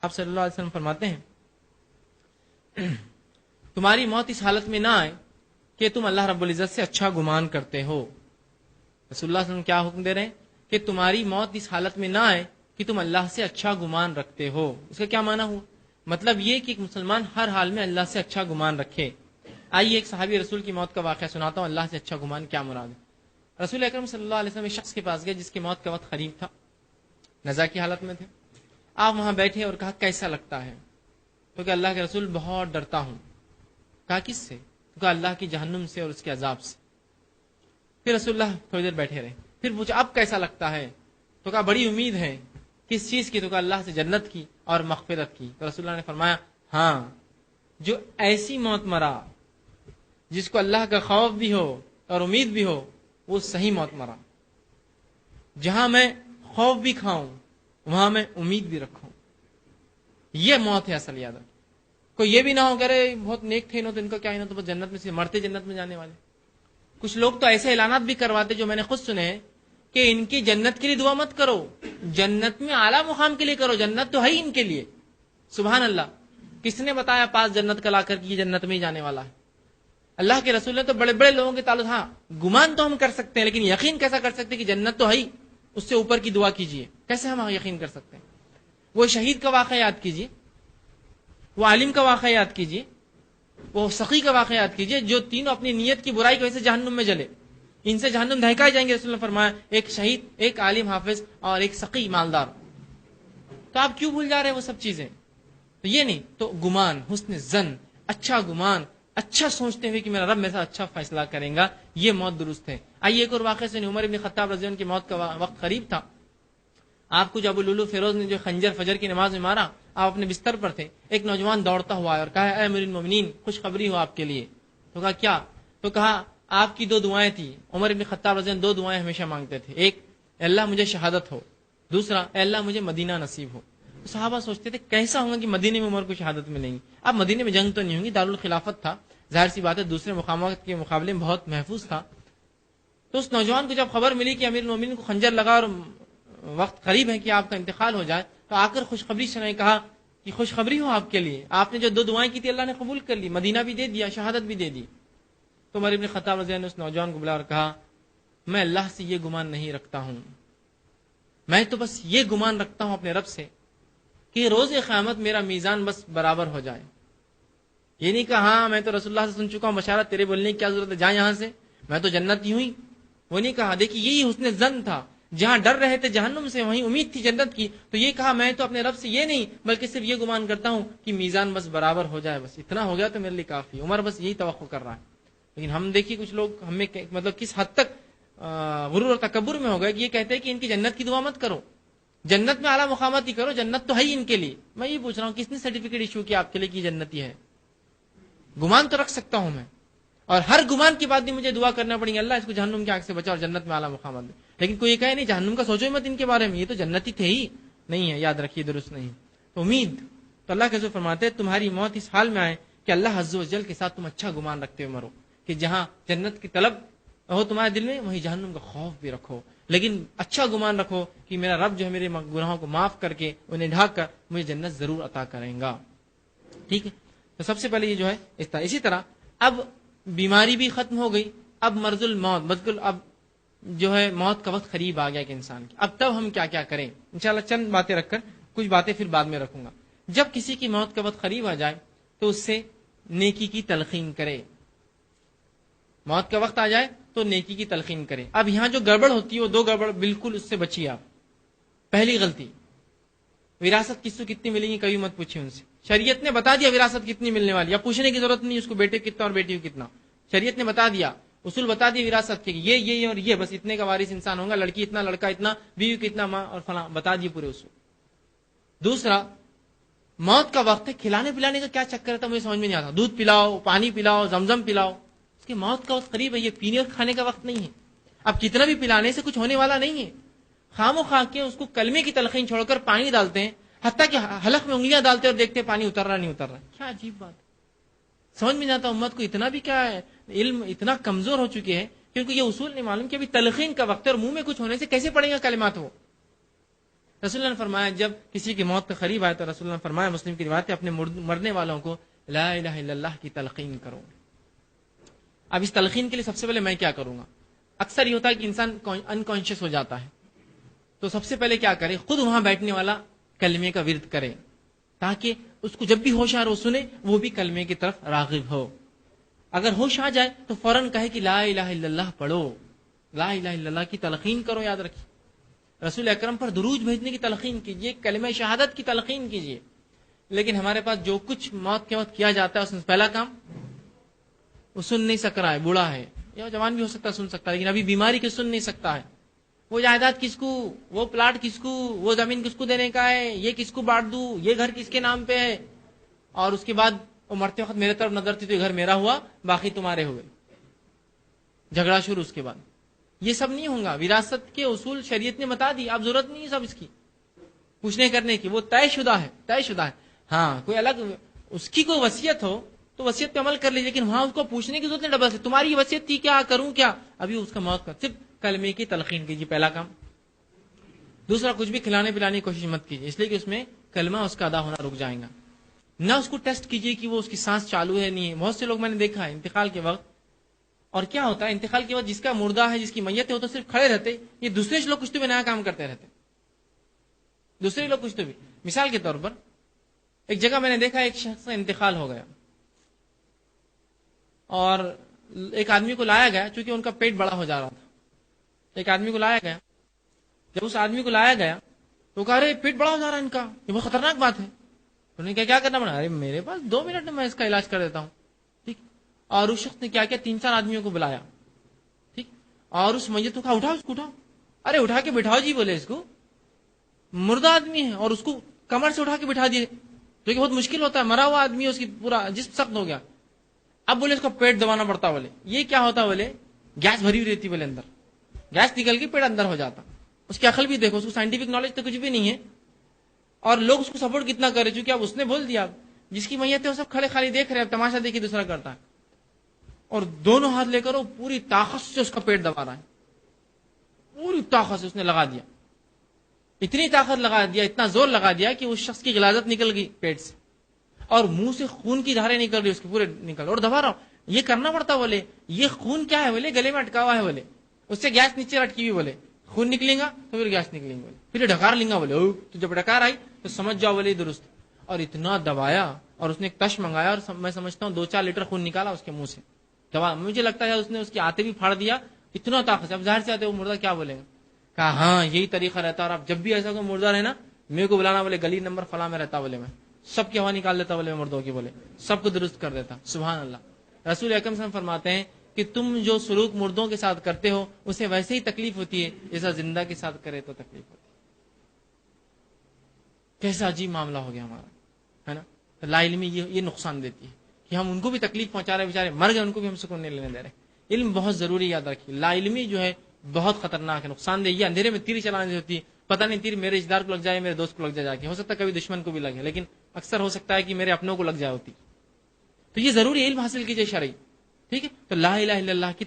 آپ صلی اللہ علیہ وسلم فرماتے ہیں تمہاری موت اس حالت میں نہ آئے کہ تم اللہ رب العزت سے اچھا گمان کرتے ہو. رسول اللہ صلی اللہ علیہ وسلم کیا حکم دے رہے ہیں کہ تمہاری موت اس حالت میں نہ آئے کہ تم اللہ سے اچھا گمان رکھتے ہو. اس کا کیا معنی ہوا؟ مطلب یہ کہ ایک مسلمان ہر حال میں اللہ سے اچھا گمان رکھے. آئیے ایک صحابی رسول کی موت کا واقعہ سناتا ہوں. اللہ سے اچھا گمان کیا مراد ہے؟ رسول اکرم صلی اللہ علیہ وسلم ایک شخص کے پاس گئے جس کی موت کا وقت قریب تھا, نزا کی حالت میں تھے. آپ وہاں بیٹھے اور کہا کیسا لگتا ہے؟ تو کہ اللہ کے رسول بہت ڈرتا ہوں. کہا کس سے؟ تو کہا اللہ کی جہنم سے اور اس کے عذاب سے. پھر رسول اللہ تھوڑی دیر بیٹھے رہے. پھر پوچھا اب کیسا لگتا ہے؟ تو کہا بڑی امید ہے. کس چیز کی؟ تو کہا اللہ سے جنت کی اور مغفرت کی. تو رسول اللہ نے فرمایا ہاں, جو ایسی موت مرا جس کو اللہ کا خوف بھی ہو اور امید بھی ہو, وہ صحیح موت مرا. جہاں میں خوف بھی کھاؤں وہاں میں امید بھی رکھوں, یہ موت ہے اصل. یاد رکھ, کوئی یہ بھی نہ ہو کہ ارے بہت نیک تھے تو ان کا کیا ہی نہ, تو بس جنت میں سے مرتے جنت میں جانے والے. کچھ لوگ تو ایسے اعلانات بھی کرواتے جو میں نے خود سنے ہیں کہ ان کی جنت کے لیے دعا مت کرو, جنت میں اعلیٰ مقام کے لیے کرو, جنت تو ہے ہی ان کے لیے. سبحان اللہ, کس نے بتایا پاس جنت کا لا کر کہ یہ جنت میں ہی جانے والا ہے؟ اللہ کے رسول نے تو بڑے بڑے لوگوں کے تعلق, ہاں گمان تو ہم کر سکتے ہیں لیکن یقین کیسا کر سکتے ہیں کہ جنت تو ہے ہی, اس سے اوپر کی دعا کیجیے. کیسے ہم یقین کر سکتے ہیں؟ وہ شہید کا واقعہ یاد کیجیے, وہ عالم کا واقعہ یاد کیجیے, وہ سخی کا واقعہ یاد کیجیے, جو تینوں اپنی نیت کی برائی کی وجہ سے جہنم میں جلے. ان سے جہنم دہکائے جائیں گے. رسول اللہ نے فرمایا ایک شہید, ایک عالم حافظ اور ایک سخی مالدار. تو آپ کیوں بھول جا رہے ہیں وہ سب چیزیں؟ تو یہ نہیں, تو گمان, حسن ظن, اچھا گمان, اچھا سوچتے ہوئے کہ میرا رب میرے ساتھ اچھا فیصلہ کرے گا, یہ موت درست ہے. آئیے ایک اور واقعے سے, عمر ابن خطاب رضی اللہ عنہ کی موت کا وقت قریب تھا. آپ کو جو ابو لولو فیروز نے جو خنجر فجر کی نماز میں مارا, آپ اپنے بستر پر تھے, ایک نوجوان دوڑتا ہوا آیا اور کہا اے امیر المومنین خوشخبری ہو آپ کے لیے. تو کہا کیا؟ تو کہا آپ کی دو دعائیں تھیں. عمر ابن خطاب رضی اللہ عنہ دو دعائیں ہمیشہ مانگتے تھے, ایک اے اللہ مجھے شہادت ہو, دوسرا اے اللہ مجھے مدینہ نصیب ہو. صحابہ سوچتے تھے کیسا ہوگا کہ مدینے میں عمر کو شہادت ملیں گی. اب مدینے میں جنگ تو نہیں ہوگی, دارالخلافت تھا, ظاہر سی بات ہے دوسرے مقامات کے مقابلے میں بہت محفوظ تھا. تو اس نوجوان کو جب خبر ملی کہ امیر المومنین کو خنجر لگا اور وقت قریب ہے کہ آپ کا انتقال ہو جائے, تو آ کر خوشخبری سنائی. کہا کہ خوشخبری ہو آپ کے لیے, آپ نے جو دو دعائیں کی تھی اللہ نے قبول کر لی, مدینہ بھی دے دیا, شہادت بھی دے دی. تو عمر ابن خطاب رضی اللہ عنہ نے اس نوجوان کو بلا اور کہا میں اللہ سے یہ گمان نہیں رکھتا ہوں, میں تو بس یہ گمان رکھتا ہوں اپنے رب سے کہ روز قیامت میرا میزان بس برابر ہو جائے. یہ نہیں کہا ہاں میں تو رسول اللہ سے سن چکا ہوں بشارت, تیرے بولنے کی کیا ضرورت ہے, جا یہاں سے, میں تو جنتی ہوئی. وہ نہیں کہا. دیکھیے یہی حسن ظن تھا, جہاں ڈر رہے تھے جہنم سے وہیں امید تھی جنت کی. تو یہ کہا میں تو اپنے رب سے یہ نہیں بلکہ صرف یہ گمان کرتا ہوں کہ میزان بس برابر ہو جائے, بس اتنا ہو گیا تو میرے لیے کافی. عمر بس یہی توقع کر رہا ہے. لیکن ہم دیکھیے کچھ لوگ ہمیں مطلب کس حد تک غرور اور تکبر میں ہو گئے کہ یہ کہتے ہیں کہ ان کی جنت کی دعا مت کرو, جنت میں اعلیٰ مقامات ہی کرو, جنت تو ہے ہی ان کے لیے. میں یہ پوچھ رہا ہوں کس نے سرٹیفکیٹ ایشو کیا آپ کے لیے کہ جنتی ہے؟ گمان تو رکھ سکتا ہوں میں, اور ہر گمان کے بعد بھی مجھے دعا کرنا پڑیں گے اللہ اس کو جہنم کی آگ سے بچا اور جنت میں اعلیٰ مقامات دے. لیکن کوئی یہ کہے نہیں جہنم کا سوچو مت ان کے بارے میں, یہ تو جنتی تھے ہی نہیں ہے. یاد رکھیے درست نہیں. تو امید, تو اللہ کے فرماتے ہیں تمہاری موت اس حال میں آئے کہ اللہ عز و جل کے ساتھ تم اچھا گمان رکھتے ہوئے مرو, کہ جہاں جنت کی طلب ہو تمہارے دل میں وہیں جہنم کا خوف بھی رکھو, لیکن اچھا گمان رکھو کہ میرا رب جو ہے میرے گناہوں کو معاف کر کے انہیں ڈھانک کر مجھے جنت ضرور عطا کریں گا. ٹھیک ہے, تو سب سے پہلے یہ جو ہے اسی طرح اب بیماری بھی ختم ہو گئی, اب مرض الموت, بالکل اب جو ہے موت کا وقت قریب آ گیا کہ انسان کی. اب تب ہم کیا کیا کریں؟ انشاءاللہ چند باتیں رکھ کر, کچھ باتیں پھر بعد میں رکھوں گا. جب کسی کی موت کا وقت قریب آ جائے تو اس سے نیکی کی تلقین کرے. موت کا وقت آ جائے تو نیکی کی تلقین کرے. اب یہاں جو گڑبڑ ہوتی ہے وہ دو گڑبڑ, بالکل اس سے بچیے آپ. پہلی غلطی, وراثت کس کو کتنی ملے گی کبھی مت پوچھیں ان سے. شریعت نے بتا دیا وراثت کتنی ملنے والی, اب پوچھنے کی ضرورت نہیں اس کو بیٹے کتنا اور بیٹی کو کتنا. شریعت نے بتا دیا, اصول بتا دیا وراثت کے, یہ اور یہ بس اتنے کا وارث انسان ہوگا, لڑکی اتنا, لڑکا اتنا, بیوی کتنا, ماں اور فلاں, بتا دیے پورے اصول. دوسرا, موت کا وقت ہے, کھلانے پلانے کا کیا چکر تھا مجھے سمجھ میں نہیں آتا. دودھ پلاؤ, پانی پلاؤ, زمزم پلاؤ, اس کی موت کا وقت قریب ہے, یہ پینے اور کھانے کا وقت نہیں ہے. اب کتنا بھی پلانے سے کچھ ہونے والا نہیں ہے. خام و خواہ کے اس کو کلمے کی تلقین چھوڑ کر پانی ڈالتے ہیں, حتیٰ کہ حلق میں انگلیاں ڈالتے اور دیکھتے پانی اتر رہا نہیں اتر رہا. کیا عجیب بات, سمجھ میں نہیں آتا. امت کو اتنا بھی کیا ہے, علم اتنا کمزور ہو چکے ہیں کیونکہ یہ اصول نہیں معلوم کہ ابھی تلقین کا وقت ہے اور منہ میں کچھ ہونے سے کیسے پڑیں گا کلمات وہ. رسول اللہ نے فرمایا جب کسی کی موت کے قریب آئے تو رسول اللہ نے فرمایا، مسلم کی روایت ہے، اپنے مرنے والوں کو لا الہ الا اللہ کی تلقین کرو۔ اب اس تلقین کے لیے سب سے پہلے میں کیا کروں گا؟ اکثر یہ ہوتا ہے کہ انسان انکانشیس ہو جاتا ہے، تو سب سے پہلے کیا کرے؟ خود وہاں بیٹھنے والا کلمے کا ورد کرے، تاکہ اس کو جب بھی ہوش آ رہا ہو سنے، وہ بھی کلمے کی طرف راغب ہو۔ اگر ہوش آ جائے تو فوراً کہے کہ لا الہ الا اللہ پڑھو، لا الہ الا اللہ کی تلقین کرو۔ یاد رکھیے، رسول اکرم پر درود بھیجنے کی تلقین کیجیے، کلمہ شہادت کی تلقین کیجیے۔ لیکن ہمارے پاس جو کچھ موت کے وقت کیا جاتا ہے، اس میں پہلا کام، وہ سن نہیں سک رہا ہے، بوڑھا ہے یا جوان بھی ہو سکتا ہے سن سکتا ہے، لیکن ابھی بیماری کے سن نہیں سکتا ہے، وہ جائیداد کس کو، وہ پلاٹ کس کو، وہ زمین کس کو دینے کا ہے، یہ کس کو بانٹ دوں، یہ گھر کس کے نام پہ ہے، اور اس کے بعد وہ مرتے وقت میرے طرف نظر تھی تو یہ گھر میرا ہوا، باقی تمہارے ہوئے، جھگڑا شروع اس کے بعد۔ یہ سب نہیں ہوگا، وراثت کے اصول شریعت نے بتا دی، اب ضرورت نہیں ہے سب اس کی پوچھنے کرنے کی، وہ طے شدہ ہے، طے شدہ ہے۔ ہاں کوئی الگ اس کی کوئی وصیت ہو تو وصیت پہ عمل کر لیجیے، لیکن وہاں اس کو پوچھنے کی ضرورت نہیں ڈبل سے، تمہاری وصیت تھی کیا، کروں کیا، ابھی اس کا موت کا صرف کلمے کی تلقین کیجیے، پہلا کام۔ دوسرا، کچھ بھی کھلانے پلانے کی کوشش مت کیجیے، اس لیے کہ اس میں کلمہ اس کا ادا ہونا رک جائے گا۔ نہ اس کو ٹیسٹ کیجیے کہ وہ اس کی سانس چالو ہے نہیں ہے۔ بہت سے لوگ میں نے دیکھا ہے انتقال کے وقت، اور کیا ہوتا ہے انتقال کے وقت جس کا مردہ ہے، جس کی میت ہے، وہ تو صرف کھڑے رہتے، یہ دوسرے لوگ کچھ تو بھی نیا کام کرتے رہتے، دوسرے لوگ کچھ تو بھی۔ مثال کے طور پر ایک جگہ میں نے دیکھا ایک شخص کا انتقال ہو گیا، اور ایک آدمی کو لایا گیا، چونکہ ان کا پیٹ بڑا ہو جا رہا تھا، ایک آدمی کو لایا گیا۔ جب اس آدمی کو لایا گیا تو کہا رہے پیٹ بڑا ہو جا رہا ہے ان کا، یہ بہت خطرناک بات ہے۔ انہوں نے کہا کیا کرنا پڑا؟ ارے میرے پاس 2 منٹ میں اس کا علاج کر دیتا ہوں، ٹھیک۔ اور اس شخص نے کیا کیا، 3-4 آدمیوں کو بلایا، ٹھیک، اور اس میت کو کہا اٹھاؤ اس کو، اٹھاؤ، ارے اٹھا کے بٹھاؤ جی، بولے اس کو مردہ آدمی ہے، اور اس کو کمر سے اٹھا کے بٹھا دیے، جو کہ بہت مشکل ہوتا ہے، مرا ہوا آدمی ہے، اس کی پورا جسم سخت ہو گیا۔ اب بولے اس کو پیٹ دبانا پڑتا، بولے یہ کیا ہوتا، بولے گیس بھری ہوئی رہتی، بولے اندر گیس نکل کے پیٹ اندر ہو جاتا۔ اس کی عقل بھی دیکھو، اس کو سائنٹیفک نالج تو کچھ بھی نہیں ہے، اور لوگ اس کو سپورٹ کتنا کرے، چونکہ اب اس نے بول دیا، جس کی میت ہے وہ سب کھڑے خالی دیکھ رہے ہیں، تماشا دیکھی دوسرا کرتا ہے، اور دونوں ہاتھ لے کر وہ پوری طاقت سے اس کا پیٹ دبا رہا ہے، پوری طاقت سے اس نے لگا دیا، اتنی طاقت لگا دیا، اتنا زور لگا دیا کہ اس شخص کی غلاظت نکل گئی پیٹ سے، اور منہ سے خون کی دھاریں نکل رہی، اس کے پورے نکل، اور دبا رہا ہوں۔ یہ کرنا پڑتا، بولے یہ خون کیا ہے، بولے گلے میں اٹکا ہوا ہے، بولے اس سے گیس نیچے اٹکی ہوئی، بولے خون نکلے گا تو پھر گیس نکلیں گے، بولے پھر یہ ڈکار لیں گا، بولے تو جب ڈکار آئی تو سمجھ جاؤ، بولے درست۔ اور اتنا دبایا، اور اس نے ایک تش منگایا، اور میں سمجھتا ہوں 2-4 لیٹر خون نکالا اس کے منہ سے، دبا، مجھے لگتا ہے اس نے اس کے آتے بھی پھاڑ دیا، اتنا طاقت سے۔ اب ظاہر سے آتے وہ مردہ کیا بولے گا، کہا ہاں یہی طریقہ رہتا، اور اب جب بھی ایسا کوئی مردہ رہنا میرے کو بلانا، بولے گلی نمبر فلاں میں رہتا، بولے میں سب کی ہوا نکال دیتا، بولے مردوں کی، بولے سب کو درست کر دیتا۔ سبحان اللہ۔ رسول اکرم صلی اللہ علیہ وسلم فرماتے ہیں کہ تم جو سلوک مردوں کے ساتھ کرتے ہو اسے ویسے ہی تکلیف ہوتی ہے جیسا زندہ کے ساتھ کرے تو تکلیف ہوتی ہے۔ کیسا عجیب معاملہ ہو گیا ہمارا، ہے نا؟ لا علمی یہ نقصان دیتی ہے کہ ہم ان کو بھی تکلیف پہنچا رہے، بیچارے مر گئے، ان کو بھی ہم سکون نہیں لینے دے رہے۔ علم بہت ضروری، یاد رکھیے، لا علمی جو ہے بہت خطرناک ہے، نقصان دہ، یہ اندھیرے میں تیر چلانے ہوتی ہے، پتہ نہیں تیر میرے رشتے دار کو لگ جائے، میرے دوست کو لگ جائے، ہو سکتا ہے کبھی دشمن کو بھی لگے، لیکن اکثر ہو سکتا ہے کہ میرے اپنوں کو لگ جائے ہوتی۔ تو یہ ضروری علم حاصل کیجیے شرعی، ٹھیک ہے؟ تو لا الہ الا اللہ کی